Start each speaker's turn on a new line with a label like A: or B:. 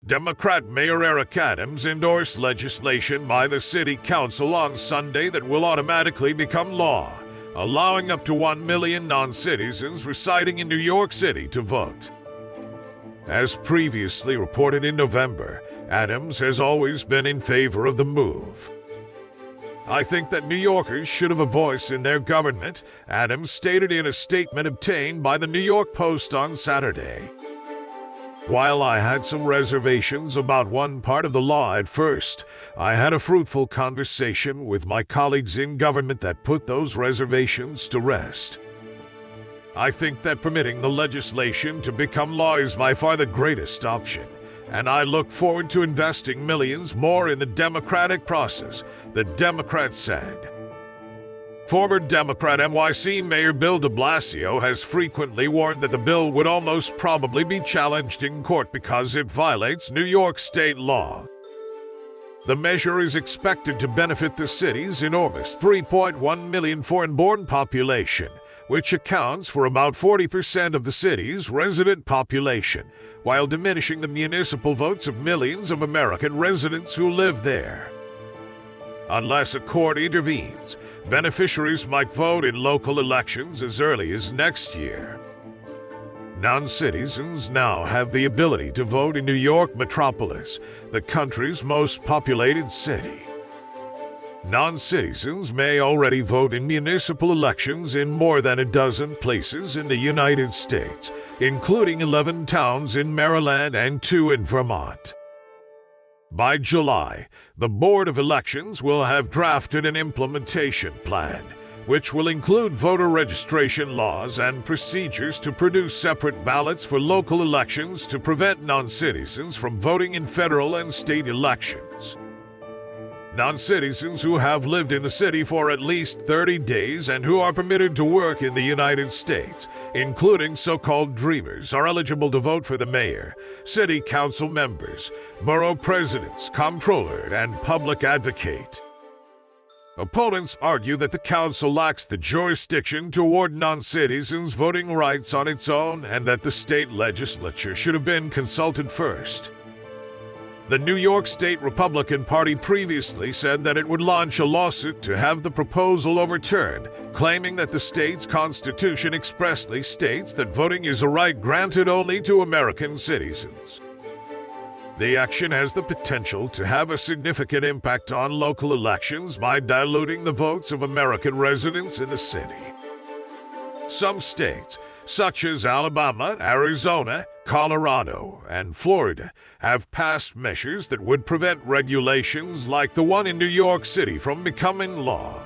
A: Democrat Mayor Eric Adams endorsed legislation by the City Council on Sunday that will automatically become law, allowing up to 1 million non-citizens residing in New York City to vote. As previously reported in November, Adams has always been in favor of the move. "I think that New Yorkers should have a voice in their government," Adams stated in a statement obtained by the New York Post on Saturday. "While I had some reservations about one part of the law at first, I had a fruitful conversation with my colleagues in government that put those reservations to rest. I think that permitting the legislation to become law is by far the greatest option, and I look forward to investing millions more in the democratic process," the Democrat said. Former Democrat NYC Mayor Bill de Blasio has frequently warned that the bill would almost probably be challenged in court because it violates New York state law. The measure is expected to benefit the city's enormous 3.1 million foreign-born population, which accounts for about 40% of the city's resident population, while diminishing the municipal votes of millions of American residents who live there. Unless a court intervenes, beneficiaries might vote in local elections as early as next year. Non-citizens now have the ability to vote in New York metropolis, the country's most populated city. Non-citizens may already vote in municipal elections in more than a dozen places in the United States, including 11 towns in Maryland and 2 in Vermont. By July, the Board of Elections will have drafted an implementation plan, which will include voter registration laws and procedures to produce separate ballots for local elections to prevent non-citizens from voting in federal and state elections. Non-citizens who have lived in the city for at least 30 days and who are permitted to work in the United States, including so-called dreamers, are eligible to vote for the mayor, city council members, borough presidents, comptroller, and public advocate. Opponents argue that the council lacks the jurisdiction to award non-citizens voting rights on its own and that the state legislature should have been consulted first. The New York State Republican Party previously said that it would launch a lawsuit to have the proposal overturned, claiming that the state's constitution expressly states that voting is a right granted only to American citizens. The action has the potential to have a significant impact on local elections by diluting the votes of American residents in the city. Some states, such as Alabama, Arizona, Colorado, and Florida, have passed measures that would prevent regulations like the one in New York City from becoming law.